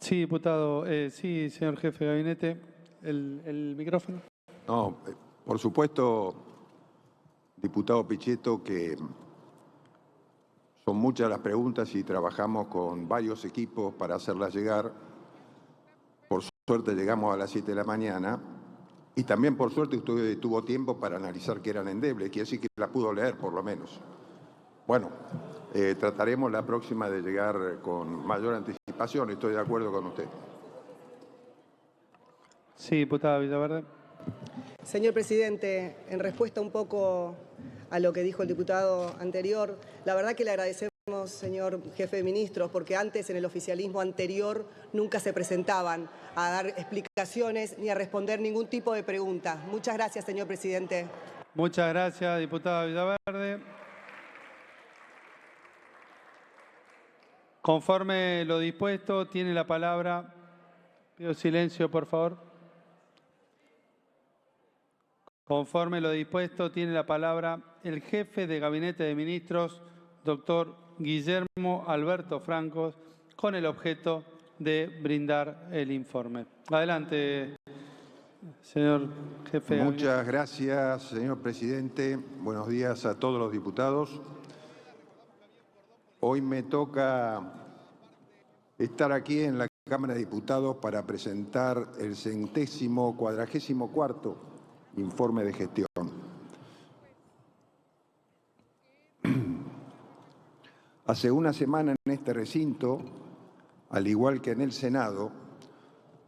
Sí, diputado. Sí, señor jefe de gabinete. El micrófono. No, por supuesto, diputado Pichetto, que son muchas las preguntas y trabajamos con varios equipos para hacerlas llegar. Por suerte llegamos a las 7 de la mañana y también por suerte usted tuvo tiempo para analizar que eran endebles, quiere decir que la pudo leer por lo menos. Bueno, trataremos la próxima de llegar con mayor anticipación, estoy de acuerdo con usted. Sí, diputada Villaverde. Señor presidente, en respuesta un poco a lo que dijo el diputado anterior, la verdad que le agradecemos, señor jefe de ministros, porque antes en el oficialismo anterior nunca se presentaban a dar explicaciones ni a responder ningún tipo de pregunta. Muchas gracias, señor presidente. Muchas gracias, diputada Villaverde. Conforme lo dispuesto, tiene la palabra. Pido silencio, por favor. Conforme lo dispuesto, tiene la palabra el jefe de Gabinete de Ministros, doctor Guillermo Alberto Franco, con el objeto de brindar el informe. Adelante, señor jefe de Gabinete. Muchas gracias, señor presidente. Buenos días a todos los diputados. Hoy me toca estar aquí en la Cámara de Diputados para presentar el 144º informe de gestión. Hace una semana en este recinto, al igual que en el Senado,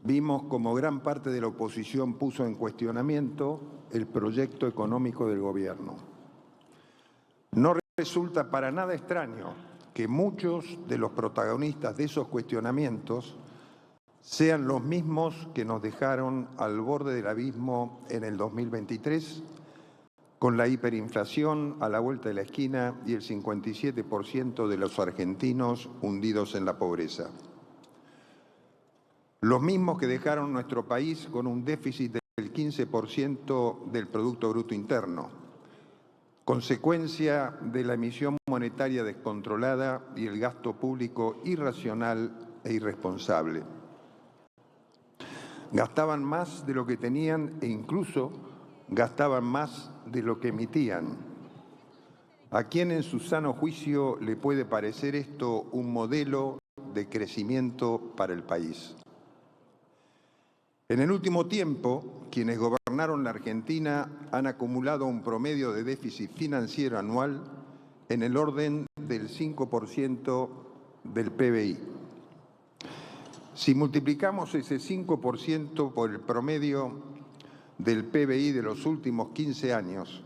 vimos como gran parte de la oposición puso en cuestionamiento el proyecto económico del gobierno. No resulta para nada extraño que muchos de los protagonistas de esos cuestionamientos sean los mismos que nos dejaron al borde del abismo en el 2023, con la hiperinflación a la vuelta de la esquina y el 57% de los argentinos hundidos en la pobreza. Los mismos que dejaron nuestro país con un déficit del 15% del Producto Bruto Interno, consecuencia de la emisión monetaria descontrolada y el gasto público irracional e irresponsable. Gastaban más de lo que tenían e incluso gastaban más de lo que emitían. ¿A quién en su sano juicio le puede parecer esto un modelo de crecimiento para el país? En el último tiempo, quienes gobernaron la Argentina han acumulado un promedio de déficit financiero anual en el orden del 5% del PBI. Si multiplicamos ese 5% por el promedio del PBI de los últimos 15 años,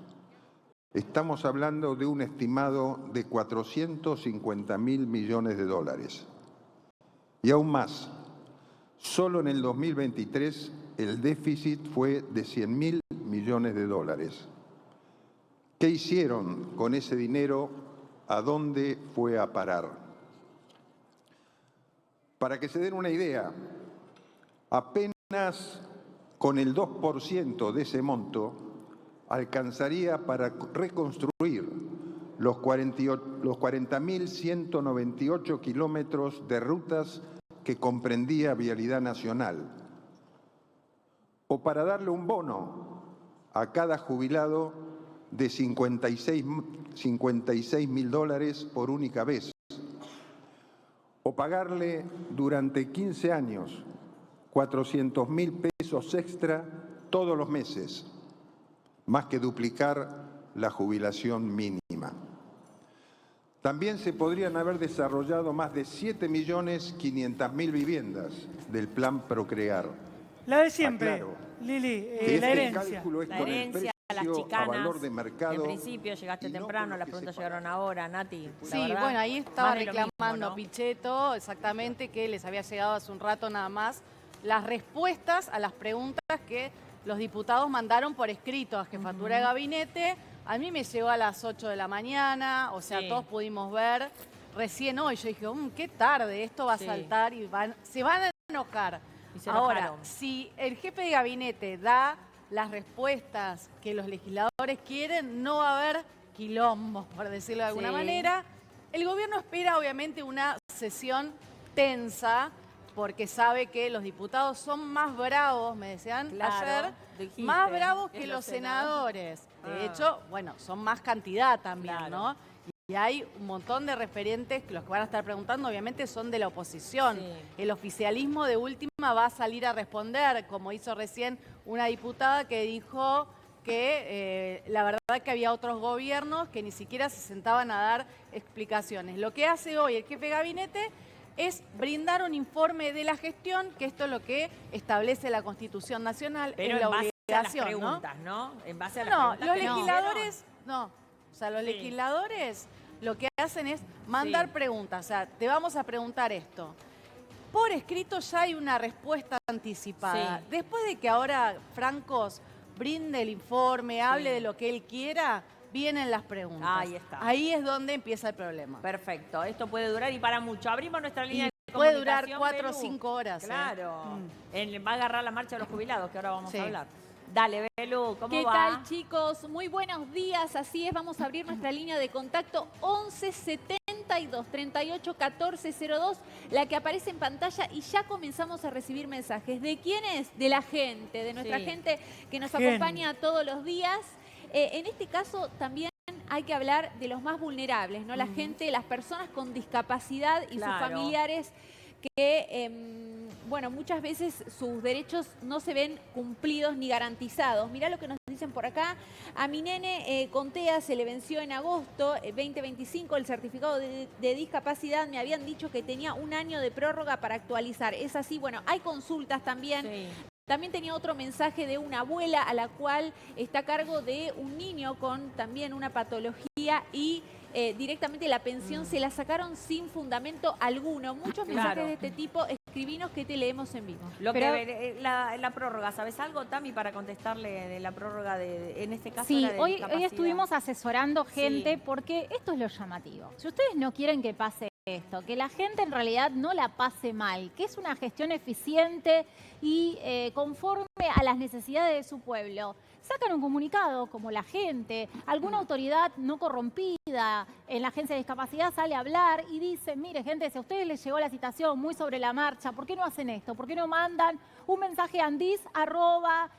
estamos hablando de un estimado de 450.000 millones de dólares. Y aún más, solo en el 2023 el déficit fue de 100.000 millones de dólares. ¿Qué hicieron con ese dinero? ¿A dónde fue a parar? Para que se den una idea, apenas con el 2% de ese monto alcanzaría para reconstruir los 40.198 kilómetros de rutas que comprendía Vialidad Nacional, o para darle un bono a cada jubilado de 56.000 dólares por única vez, o pagarle durante 15 años 400.000 pesos extra todos los meses, más que duplicar la jubilación mínima. También se podrían haber desarrollado más de 7.500.000 viviendas del Plan Procrear. La de siempre, Aclaro, Lili, que la este herencia. cálculo es La con el herencia, las precio a chicanas, valor de mercado. en principio llegaste y no temprano, con lo las que preguntas se llegaron ahora, Nati. La Sí, verdad, bueno, ahí estaba más de lo mismo, reclamando ¿no? Pichetto exactamente que les había llegado hace un rato nada más las respuestas a las preguntas que los diputados mandaron por escrito a Jefatura de Gabinete. A mí me llegó a las 8 de la mañana, o sea, Sí. todos pudimos ver recién hoy. Yo dije, qué tarde, esto va a Sí. saltar y se van a enojar. Y se Ahora, enojaron. si el jefe de gabinete da las respuestas que los legisladores quieren, no va a haber quilombo, por decirlo de alguna Sí. manera. El gobierno espera, obviamente, una sesión tensa, porque sabe que los diputados son más bravos, me decían ayer, dijiste, más bravos que en los los senadores. De Ah. hecho, bueno, son más cantidad también, Claro. ¿no? Y hay un montón de referentes que los que van a estar preguntando, obviamente, son de la oposición. Sí. El oficialismo de última va a salir a responder, como hizo recién una diputada que dijo que la verdad que había otros gobiernos que ni siquiera se sentaban a dar explicaciones. Lo que hace hoy el jefe de gabinete es brindar un informe de la gestión, que esto es lo que establece la Constitución Nacional, Pero es la en base a las obligación, ¿no? preguntas, ¿no? En base a las No, preguntas los que le legisladores, no. O sea, los Sí. legisladores lo que hacen es mandar Sí. preguntas. O sea, te vamos a preguntar esto. Por escrito ya hay una respuesta anticipada. Sí. Después de que ahora Francos brinde el informe, hable de lo que él quiera, vienen las preguntas. Ahí está. Ahí es donde empieza el problema. Perfecto, esto puede durar y para mucho. Abrimos nuestra línea de puede durar comunicación, 4 o Belu. 5 horas. Claro. Va a agarrar la marcha de los jubilados, que ahora vamos Sí. a hablar. Dale, Belu, ¿cómo ¿Qué va? tal, chicos? Muy buenos días. Así es, vamos a abrir nuestra línea de contacto 11 72 38 14 02, la que aparece en pantalla, y ya comenzamos a recibir mensajes. ¿De quién es? De la gente, de nuestra Sí. gente que nos acompaña todos los días. En este caso también hay que hablar de los más vulnerables, ¿no? La gente, las personas con discapacidad y Claro. sus familiares que, bueno, muchas veces sus derechos no se ven cumplidos ni garantizados. Mirá lo que nos dicen por acá. A mi nene con TEA se le venció en agosto 2025 el certificado de discapacidad. Me habían dicho que tenía 1 año de prórroga para actualizar. Es así, bueno, hay consultas también. Sí. También tenía otro mensaje de una abuela a la cual está a cargo de un niño con también una patología y directamente la pensión se la sacaron sin fundamento alguno. Muchos mensajes Claro. de este tipo, escribinos que te leemos en vivo. Lo Pero- que la prórroga, ¿sabes algo, Tami, para contestarle de la prórroga en este caso? Sí, era de hoy discapacidad? estuvimos asesorando gente Sí. porque esto es lo llamativo. Si ustedes no quieren que pase esto, que la gente en realidad no la pase mal, que es una gestión eficiente y conforme a las necesidades de su pueblo, sacan un comunicado como la gente, alguna autoridad no corrompida en la agencia de discapacidad sale a hablar y dice, mire gente, si a ustedes les llegó la citación muy sobre la marcha, ¿por qué no hacen esto? ¿Por qué no mandan un mensaje a andis arroba,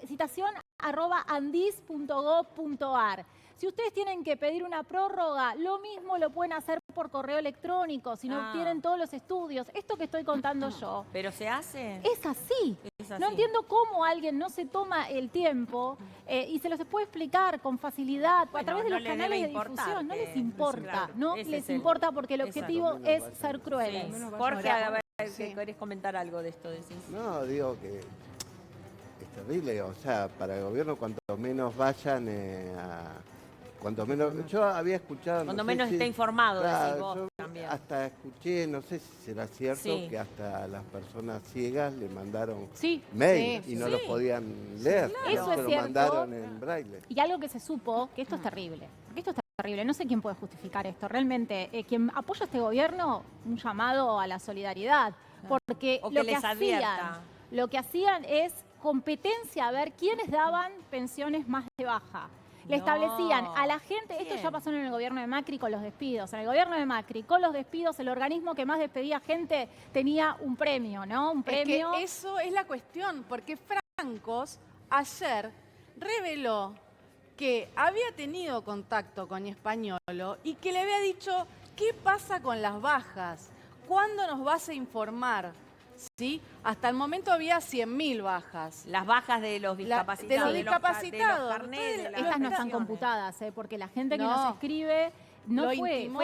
citación arroba andis.gov.ar? Si ustedes tienen que pedir una prórroga, lo mismo lo pueden hacer por correo electrónico, si no Ah. tienen todos los estudios. Esto que estoy contando yo. ¿Pero se hace? Es así. Es así. No entiendo cómo alguien no se toma el tiempo y se los puede explicar con facilidad a Bueno, través de no los le canales debe de difusión. No importar les que- importa, claro, no ese les es el- importa porque el exacto. objetivo es ser crueles. Sí. Jorge, a ver, Sí. que querés comentar algo de esto, decís. No, digo que es terrible, o sea, para el gobierno cuanto menos vayan cuanto menos, yo había escuchado... Cuando no sé menos si- esté informado, Claro, decís vos yo también. hasta escuché, no sé si será cierto, Sí. que hasta a las personas ciegas le mandaron Sí. mail Sí, y no sí. lo podían leer, claro. ¿no? Eso es Se lo cierto. mandaron en braille. Y algo que se supo, que esto es terrible, porque esto es terrible, no sé quién puede justificar esto. Realmente, quien apoya a este gobierno, un llamado a la solidaridad, porque O que lo que les advierta. hacían, lo que hacían es competencia a ver quiénes daban pensiones más de baja. Le No. establecían a la gente, esto ¿Quién? ya pasó en el gobierno de Macri con los despidos. En el gobierno de Macri, con los despidos, el organismo que más despedía gente tenía un premio, ¿no? Un Es premio. que eso es la cuestión, porque Francos ayer reveló que había tenido contacto con Españolo y que le había dicho, ¿qué pasa con las bajas? ¿Cuándo nos vas a informar? ¿Sí? Hasta el momento había 100.000 bajas. Las bajas de los discapacitados. de los discapacitados. De los carnés, de las Estas no están pensiones. computadas, porque la gente que No. nos escribe no Lo fue, intimó.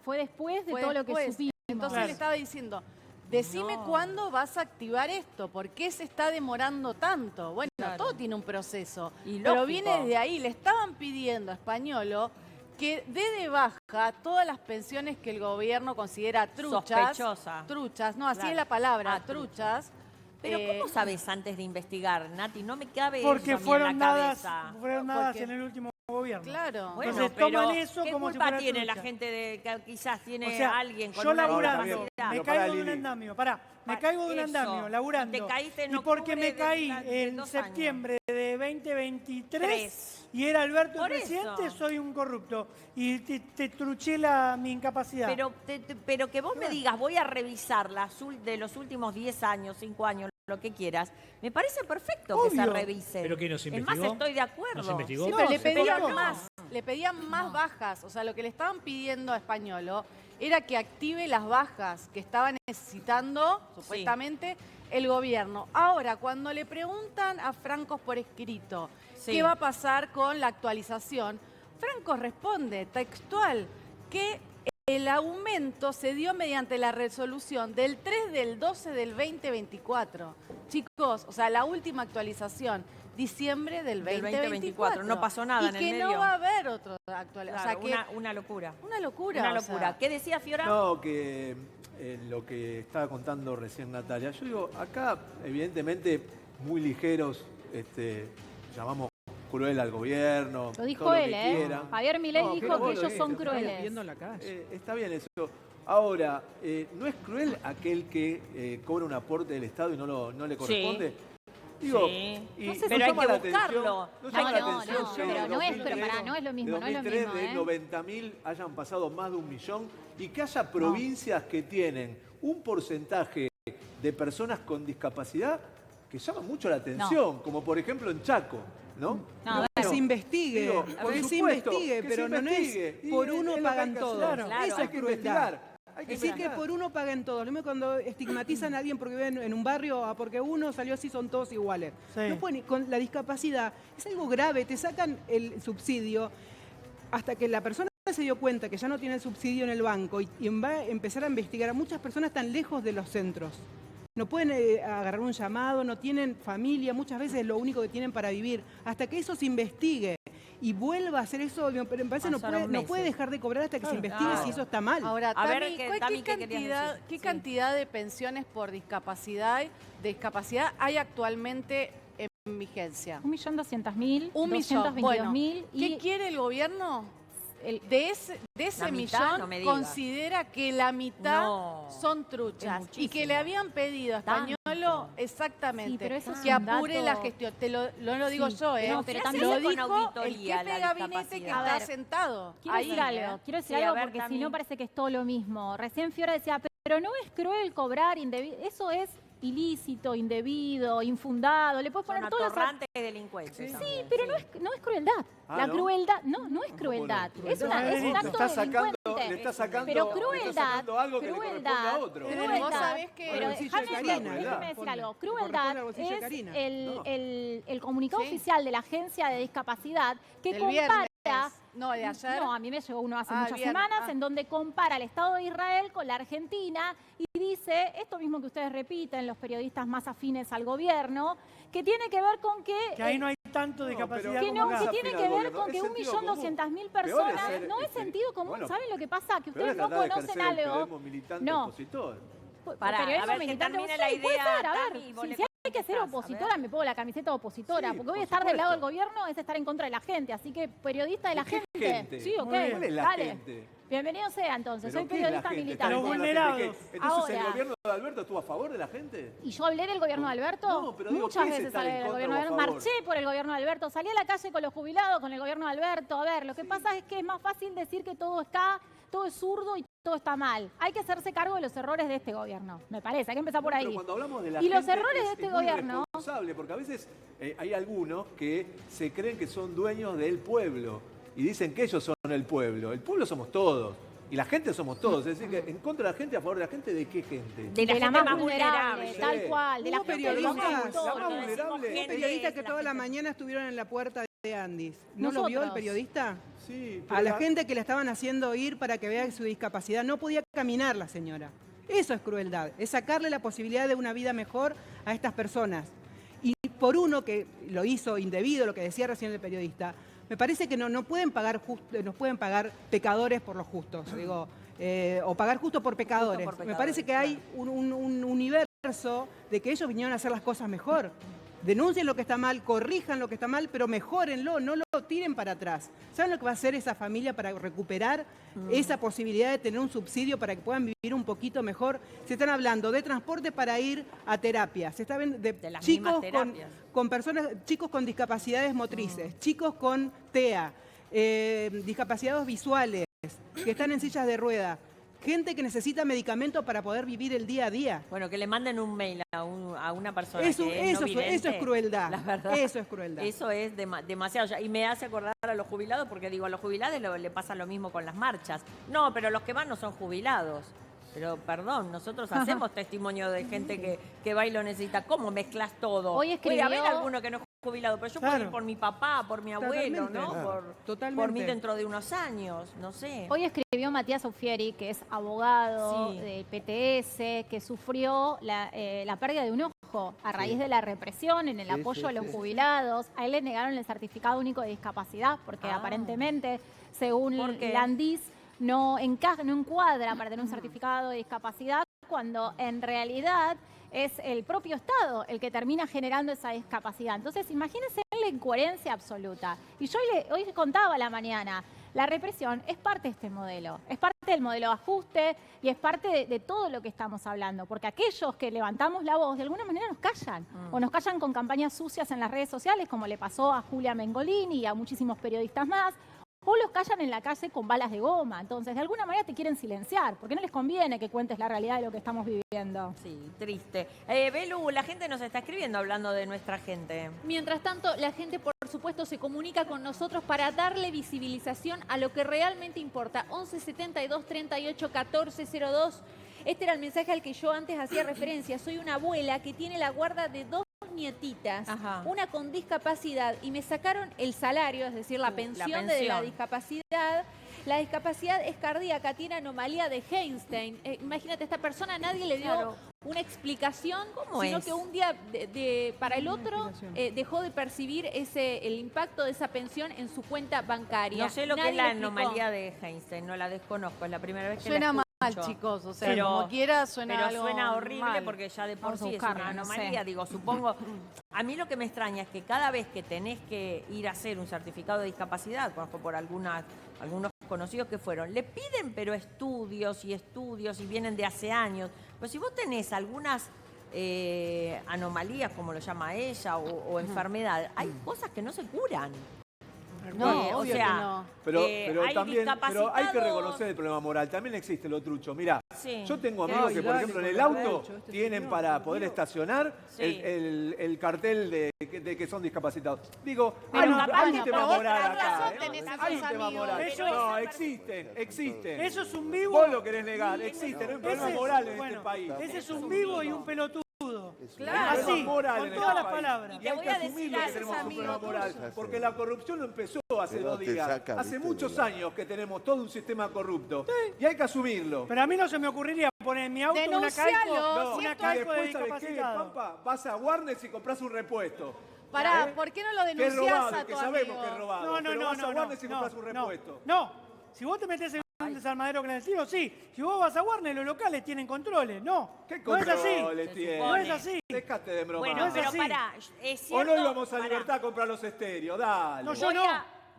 fue después de Fue todo lo que después. supimos. Entonces le estaba diciendo, decime No. cuándo vas a activar esto, ¿por qué se está demorando tanto? Bueno, Claro. todo tiene un proceso, Y pero lógico. viene de ahí. Le estaban pidiendo a Españolo que dé de baja todas las pensiones que el gobierno considera truchas. Sospechosa. Truchas, no, así Claro. es la palabra, Ah, truchas. Pero ¿cómo sabes antes de investigar, Nati? No me cabe Porque eso a mí fueron en la dadas, cabeza. fueron dadas Porque- en el último gobierno. Claro. Bueno, Entonces pero toman eso ¿qué como si culpa fuera tiene la trucha? gente de que quizás tiene O sea, alguien con yo una laburando, discapacidad? me Pero pará, caigo de un Lili. andamio, me caigo de un Eso. andamio, laburando. Te caíste en y porque octubre me caí del en 2 años. septiembre de 2023 Tres. y era Alberto Por el presidente, eso. soy un corrupto. Y te truché mi incapacidad. Pero que vos me digas, voy a revisar de los últimos 10 años, 5 años, lo que quieras, me parece perfecto que se Obvio. revise. ¿Pero qué, nos Es más, investigó? estoy de acuerdo. ¿Nos investigó? Sí, No, pero le se pedían publicó. más. Le pedían más bajas. O sea, lo que le estaban pidiendo a Españolo era que active las bajas que estaba necesitando, supuestamente, el gobierno. Ahora, cuando le preguntan a Francos por escrito Sí. qué va a pasar con la actualización, Francos responde textual que el aumento se dio mediante la resolución del 3 del 12 del 2024. Chicos, o sea, la última actualización, diciembre del 2024. No pasó nada en el Y que medio. no va a haber otra actualización. Claro, o sea, que una locura. una locura. Una o locura. sea. ¿Qué decía Fiora? No, que lo que estaba contando recién Natalia. Yo digo, acá, evidentemente, muy ligeros, llamamos cruel al gobierno. Lo dijo todo lo él, que quieran. Javier Milei No, dijo pero que vos lo ellos son dijiste, crueles. está bien eso. Ahora, ¿no es cruel aquel que cobra un aporte del Estado y no le corresponde? Digo, Sí. y No sé, nos pero hay llama que la buscarlo. atención- nos No, llama la no, atención no, que pero de no es, 2003, pero pará, no es lo mismo, de no es lo 2003 mismo, de 90.000 hayan pasado más de 1 millón y que haya provincias que tienen un porcentaje de personas con discapacidad que llama mucho la atención, como por ejemplo en Chaco, ¿no? No, Que se investigue, Digo, que por se supuesto, investigue, que pero se no investigue. es Y por es uno lo que pagan hay que todos. hacer. Claro, Eso hay es que crueldad. investigar. Hay que Decir que investigar. por uno paguen todos. Lo mismo cuando estigmatizan a alguien porque vive en un barrio, porque uno salió así, son todos iguales. Sí. No pueden, con la discapacidad es algo grave, te sacan el subsidio hasta que la persona se dio cuenta que ya no tiene el subsidio en el banco y va a empezar a investigar. A muchas personas están lejos de los centros. No pueden agarrar un llamado, no tienen familia, muchas veces es lo único que tienen para vivir. Hasta que eso se investigue y vuelva a hacer eso, pero me parece no Pasaron no puede meses. dejar de cobrar hasta que se investigue Claro. si eso está mal. Ahora, A ver, Tami, Tami, ¿qué querías decir? ¿qué Sí. cantidad de pensiones por discapacidad hay actualmente en vigencia? 1.200.000, 1.200.000. 222.000 ¿Qué y quiere el gobierno? De ese La mitad, millón no me digas. considera que la mitad No, son truchas es y que muchísimo. le habían pedido a Españolo Tanto. exactamente Sí, pero eso es que un apure dato- la gestión. No lo digo Sí, yo, no, pero pero lo también con dijo el auditoría jefe de la gabinete que discapacidad. está A ver, sentado. quiero ahí, decir algo, quiero decir Sí, a algo ver, porque si Tami. no parece que es todo lo mismo. Recién Fiora decía, pero no es cruel cobrar indebido, eso es ilícito, indebido, infundado, le puedes Son poner todas las... atorrantes de delincuentes. Sí, también, pero sí. no es crueldad. Ah, La ¿no? crueldad, no es crueldad. Es un Crueldad. acto delincuente. Le está sacando, Pero le está crueldad, sacando algo que le corresponde a otro. Pero crueldad. vos sabés que pero el bolsillo de déjame Karina, déjame decir corresponde. algo. Le corresponde Crueldad al bolsillo de es Karina. el comunicado Sí. oficial de la Agencia de Discapacidad que Del compara... viernes. No, de ayer. No, a mí me llegó uno hace Ah, muchas bien. semanas Ah. en donde compara el Estado de Israel con la Argentina y dice esto mismo que ustedes repiten, los periodistas más afines al gobierno, que tiene que ver con que... Que ahí no hay tanto discapacidad pero- que como no, acá. que tiene que ver con que 1.200.000 personas, no es sentido común, Bueno, ¿saben lo que pasa? Que Peor ustedes es no tratar de conocen ejercer el algo. periodismo militante No. opositor. Pará, Periodismo a ver, que militante, termine sí, la puede idea, ser, a ver, Tami, y vos si le hay que ser contestás, a opositora, ver. me pongo la camiseta de opositora, Sí, porque voy a por estar del lado del supuesto. gobierno es estar en contra de la gente, así que periodista de la ¿Qué gente. gente? Sí, ok, Muy bien. ¿Cuál es la dale. gente? Bienvenido sea entonces, ¿Pero soy qué es la periodista gente? militante. Los ¿Estamos hablando de la gente? vulnerados. Entonces, ¿el Ahora. gobierno de Alberto estuvo a favor de la gente? ¿Y yo hablé del gobierno de Alberto? No, pero digo, Muchas ¿qué es veces estar hablé en del contra gobierno o de a Alberto. favor? Marché por el gobierno de Alberto, salí a la calle con los jubilados, con el gobierno de Alberto. A ver, lo que pasa es que es más fácil decir que todo es zurdo y todo está mal. Hay que hacerse cargo de los errores de este gobierno, me parece. Hay que empezar por No, ahí. pero cuando hablamos de la Y los gente errores de es este muy gobierno... responsable, porque a veces hay algunos que se creen que son dueños del pueblo y dicen que ellos son el pueblo. El pueblo somos todos y la gente somos todos. Es decir, que en contra de la gente, a favor de la gente, ¿de qué gente? De la la gente más más vulnerable, vulnerable. tal cual, de la Hubo gente de los periodistas- autores. La más vulnerable. Un Gente, periodista que la toda la gente- mañana estuvieron en la puerta de Andis. ¿No lo vio el Nosotros. periodista? Sí, A la gente que la estaban haciendo ir para que vea su discapacidad. No podía caminar la señora. Eso es crueldad, es sacarle la posibilidad de una vida mejor a estas personas. Y por uno que lo hizo indebido, lo que decía recién el periodista, me parece que no pueden pagar nos pueden pagar pecadores por los justos, digo, o pagar justo por pecadores. Me parece que hay un universo de que ellos vinieron a hacer las cosas mejor. Denuncien lo que está mal, corrijan lo que está mal, pero mejórenlo, no lo tiren para atrás. ¿Saben lo que va a hacer esa familia para recuperar esa posibilidad de tener un subsidio para que puedan vivir un poquito mejor? Se están hablando de transporte para ir a terapia, se está hablando de las chicos mismas terapias. con personas, chicos con discapacidades motrices, chicos con TEA, discapacitados visuales, que están en sillas de rueda. Gente que necesita medicamentos para poder vivir el día a día. Bueno, que le manden un mail a una persona Eso, que es no vidente, eso es crueldad. la verdad. Eso es crueldad. Eso es demasiado. Y me hace acordar a los jubilados, porque digo, a los jubilados le pasa lo mismo con las marchas. No, pero los que van no son jubilados. Pero perdón, nosotros hacemos testimonio de gente que va y lo necesita. ¿Cómo mezclas todo? Hoy escribió... Puede haber alguno que no es jubilado, pero yo puedo ir por mi papá, por mi abuelo, Totalmente. ¿no? Totalmente. Por mí dentro de unos años, no sé. Hoy escribió Matías Aufieri, que es abogado del PTS, que sufrió la pérdida de un ojo a raíz de la represión en el apoyo a los jubilados. A él le negaron el certificado único de discapacidad porque aparentemente, según Landis, no encuadra para tener un certificado de discapacidad, cuando en realidad es el propio Estado el que termina generando esa discapacidad. Entonces, imagínense la incoherencia absoluta. Y yo hoy contaba a la mañana, la represión es parte de este modelo, es parte del modelo de ajuste y es parte de todo lo que estamos hablando, porque aquellos que levantamos la voz de alguna manera nos callan, o nos callan con campañas sucias en las redes sociales, como le pasó a Julia Mengolini y a muchísimos periodistas más, o los callan en la calle con balas de goma. Entonces, de alguna manera te quieren silenciar, porque no les conviene que cuentes la realidad de lo que estamos viviendo. Sí, triste. Belu, la gente nos está escribiendo hablando de nuestra gente. Mientras tanto, la gente, por supuesto, se comunica con nosotros para darle visibilización a lo que realmente importa. 11 72 38 14 02. Este era el mensaje al que yo antes hacía referencia. Soy una abuela que tiene la guarda de 2 nietitas, una con discapacidad, y me sacaron el salario, es decir, la pensión de la discapacidad. La discapacidad es cardíaca, tiene anomalía de Einstein. Imagínate, esta persona nadie le dio una explicación, sino que un día para el otro dejó de percibir el impacto de esa pensión en su cuenta bancaria. No sé lo que es la anomalía de Einstein, no la desconozco, es la primera vez que la escucho. Chicos, o sea, como quiera suena pero algo suena horrible mal. porque ya de por Vamos a sí es buscarla, una no anomalía. sé. Digo, supongo, a mí lo que me extraña es que cada vez que tenés que ir a hacer un certificado de discapacidad, conozco por algunos conocidos que fueron, le piden pero estudios y vienen de hace años. Pero si vos tenés algunas anomalías, como lo llama ella, o enfermedad, hay cosas que no se curan. No, obvio que no. Pero hay también hay que discapacitados. reconocer el problema moral. También existe lo trucho. Mirá, Sí. yo tengo amigos que, por ejemplo, en el auto tienen para poder estacionar el cartel de que son discapacitados. Digo, hay un tema moral acá. Hay un tema moral. No, existen. Eso es un vivo. Vos lo querés negar, existen. Hay un problema moral en este país. Ese es un vivo y un pelotudo. Claro. Así, moral con en todas este las país. palabras. Y hay que asumirlo que tenemos un problema moral. Porque la corrupción no empezó hace Pero 2 te días. saca, Hace viste, muchos digo. años que tenemos todo un sistema corrupto. Y hay que asumirlo. Pero a mí no se me ocurriría poner en mi auto una calco Y de después, ¿sabes qué, discapacitado. Pampa? Vas a Warnes y compras un repuesto. Pará, ¿por qué no lo Que es denunciás robado, a que tu sabemos amigo? que es robado. No, pero vas a Warnes y compras un repuesto. No, si vos te metés en un desarmadero clandestino, sí. Si vos vas a Warner, los locales tienen controles. No, ¿Qué no es así. controles tiene? No es así. Dejate de broma. Bueno, No es pero así. pará, es O cierto. no íbamos a pará. Libertad a comprar los estéreos, dale. No, yo no.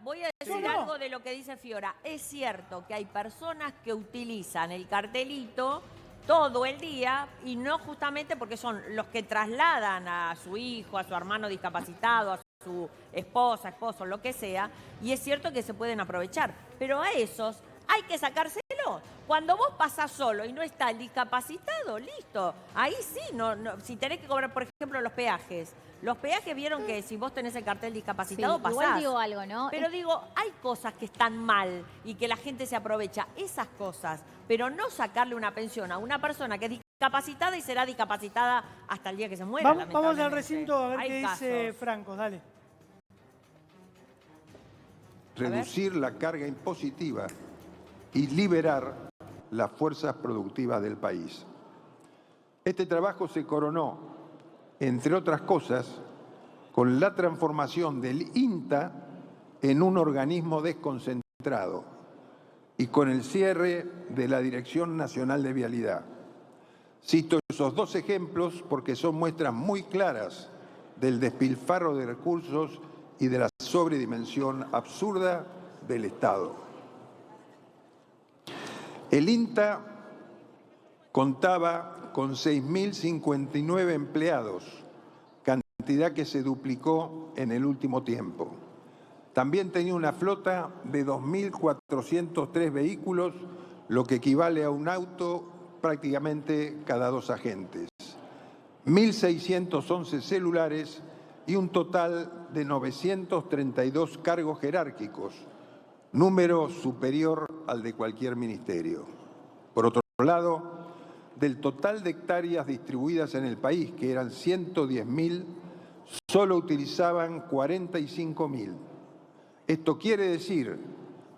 Voy a decir Yo no. algo de lo que dice Fiora. Es cierto que hay personas que utilizan el cartelito todo el día y no justamente porque son los que trasladan a su hijo, a su hermano discapacitado, a su esposa, esposo, lo que sea, y es cierto que se pueden aprovechar. Pero a esos hay que sacárselo. Cuando vos pasás solo y no está el discapacitado, listo. Ahí sí, si tenés que cobrar, por ejemplo, los peajes. Los peajes vieron que si vos tenés el cartel discapacitado, Sí, pasás. igual digo algo, ¿no? Pero digo, hay cosas que están mal y que la gente se aprovecha. Esas cosas. Pero no sacarle una pensión a una persona que es discapacitada y será discapacitada hasta el día que se muera, Vamos al lamentablemente. recinto a ver Hay qué dice casos. Franco, dale. Reducir la carga impositiva y liberar las fuerzas productivas del país. Este trabajo se coronó, entre otras cosas, con la transformación del INTA en un organismo desconcentrado y con el cierre de la Dirección Nacional de Vialidad. Cito esos 2 ejemplos porque son muestras muy claras del despilfarro de recursos y de la sobredimensión absurda del Estado. El INTA contaba con 6.059 empleados, cantidad que se duplicó en el último tiempo. También tenía una flota de 2.403 vehículos, lo que equivale a un auto prácticamente cada 2 agentes, 1.611 celulares y un total de 932 cargos jerárquicos, número superior al de cualquier ministerio. Por otro lado, del total de hectáreas distribuidas en el país, que eran 110.000, solo utilizaban 45.000. Esto quiere decir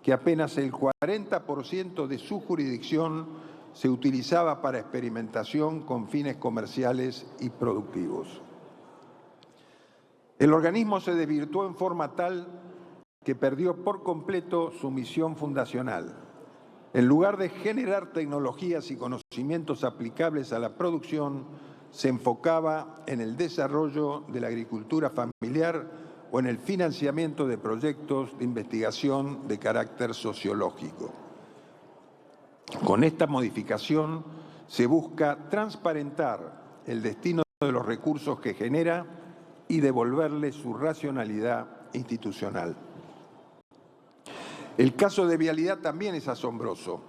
que apenas el 40% de su jurisdicción se utilizaba para experimentación con fines comerciales y productivos. El organismo se desvirtuó en forma tal que perdió por completo su misión fundacional. En lugar de generar tecnologías y conocimientos aplicables a la producción, se enfocaba en el desarrollo de la agricultura familiar o en el financiamiento de proyectos de investigación de carácter sociológico. Con esta modificación se busca transparentar el destino de los recursos que genera y devolverle su racionalidad institucional. El caso de Vialidad también es asombroso.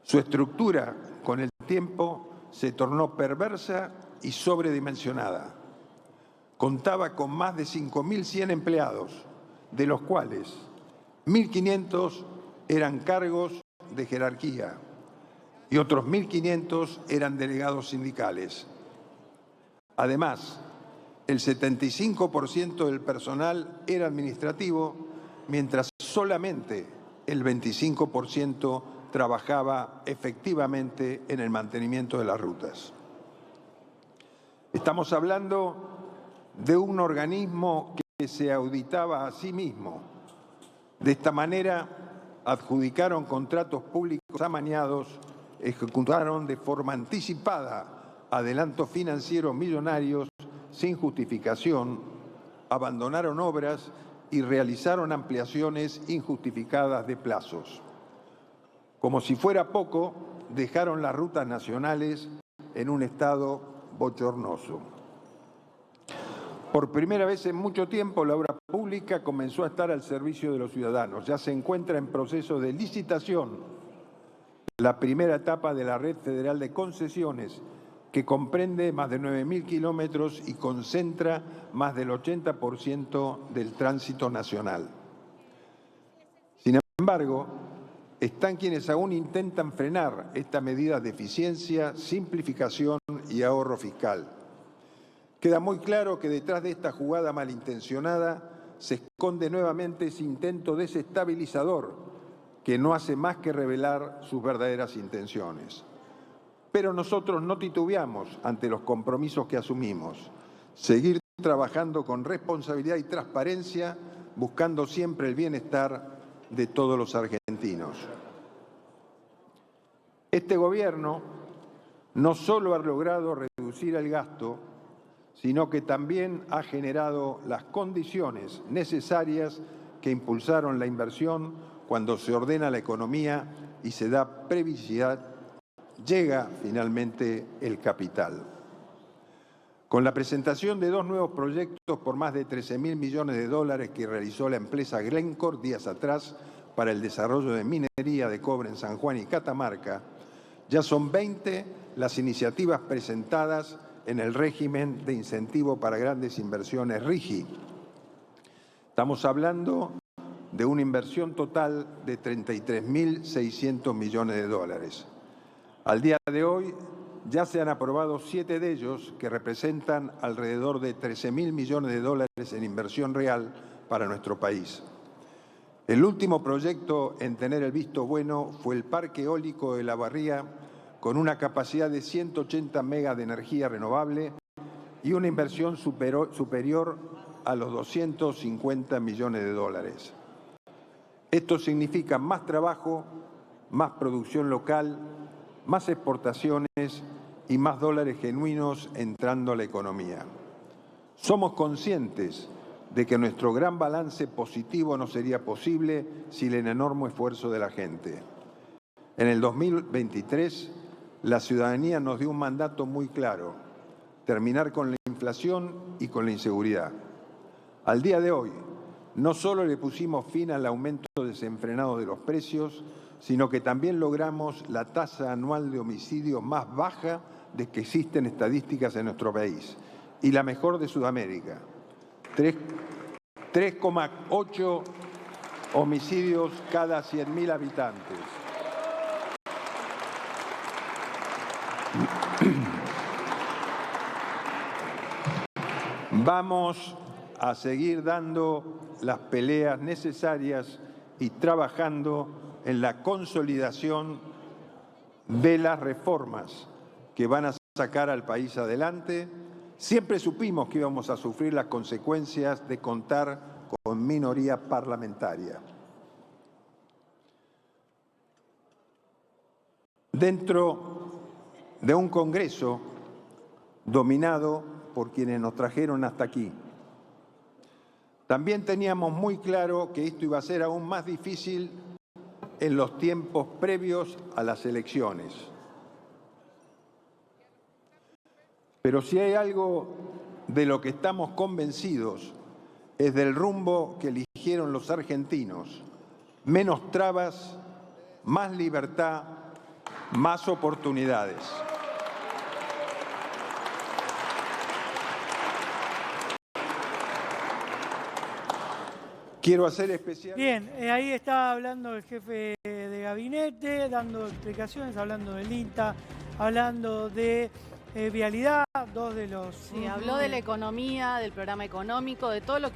Su estructura, con el tiempo, se tornó perversa y sobredimensionada. Contaba con más de 5.100 empleados, de los cuales 1.500 eran cargos de jerarquía y otros 1.500 eran delegados sindicales. Además, el 75% del personal era administrativo, mientras solamente el 25% trabajaba efectivamente en el mantenimiento de las rutas. Estamos hablando de un organismo que se auditaba a sí mismo. De esta manera, adjudicaron contratos públicos amañados, ejecutaron de forma anticipada adelantos financieros millonarios sin justificación, abandonaron obras y realizaron ampliaciones injustificadas de plazos. Como si fuera poco, dejaron las rutas nacionales en un estado bochornoso. Por primera vez en mucho tiempo, la obra pública comenzó a estar al servicio de los ciudadanos. Ya se encuentra en proceso de licitación la primera etapa de la Red Federal de Concesiones, que comprende más de 9.000 kilómetros y concentra más del 80% del tránsito nacional. Sin embargo, están quienes aún intentan frenar estas medidas de eficiencia, simplificación y ahorro fiscal. Queda muy claro que detrás de esta jugada malintencionada se esconde nuevamente ese intento desestabilizador que no hace más que revelar sus verdaderas intenciones. Pero nosotros no titubeamos ante los compromisos que asumimos. Seguir trabajando con responsabilidad y transparencia, buscando siempre el bienestar de todos los argentinos. Este gobierno no solo ha logrado reducir el gasto, sino que también ha generado las condiciones necesarias que impulsaron la inversión cuando se ordena la economía y se da previsibilidad. Llega finalmente el capital. Con la presentación de 2 nuevos proyectos por más de 13.000 millones de dólares que realizó la empresa Glencore días atrás para el desarrollo de minería de cobre en San Juan y Catamarca, ya son 20 las iniciativas presentadas en el régimen de incentivo para grandes inversiones RIGI. Estamos hablando de una inversión total de 33.600 millones de dólares. Al día de hoy ya se han aprobado 7 de ellos que representan alrededor de 13.000 millones de dólares en inversión real para nuestro país. El último proyecto en tener el visto bueno fue el Parque Eólico de La Barría, con una capacidad de 180 megas de energía renovable y una inversión superior a los 250 millones de dólares. Esto significa más trabajo, más producción local, más exportaciones y más dólares genuinos entrando a la economía. Somos conscientes de que nuestro gran balance positivo no sería posible sin el enorme esfuerzo de la gente. En el 2023, la ciudadanía nos dio un mandato muy claro: terminar con la inflación y con la inseguridad. Al día de hoy, no solo le pusimos fin al aumento desenfrenado de los precios, sino que también logramos la tasa anual de homicidios más baja de que existen estadísticas en nuestro país y la mejor de Sudamérica. 3,8 homicidios cada 100.000 habitantes. Vamos a seguir dando las peleas necesarias y trabajando en la consolidación de las reformas que van a sacar al país adelante. Siempre supimos que íbamos a sufrir las consecuencias de contar con minoría parlamentaria. Dentro de un Congreso dominado por quienes nos trajeron hasta aquí. También teníamos muy claro que esto iba a ser aún más difícil en los tiempos previos a las elecciones. Pero si hay algo de lo que estamos convencidos es del rumbo que eligieron los argentinos: menos trabas, más libertad, más oportunidades. Quiero hacer especial... Bien, ahí está hablando el jefe de gabinete, dando explicaciones, hablando del INTA, hablando de vialidad, dos de los... Sí, habló de la economía, del programa económico, de todo lo que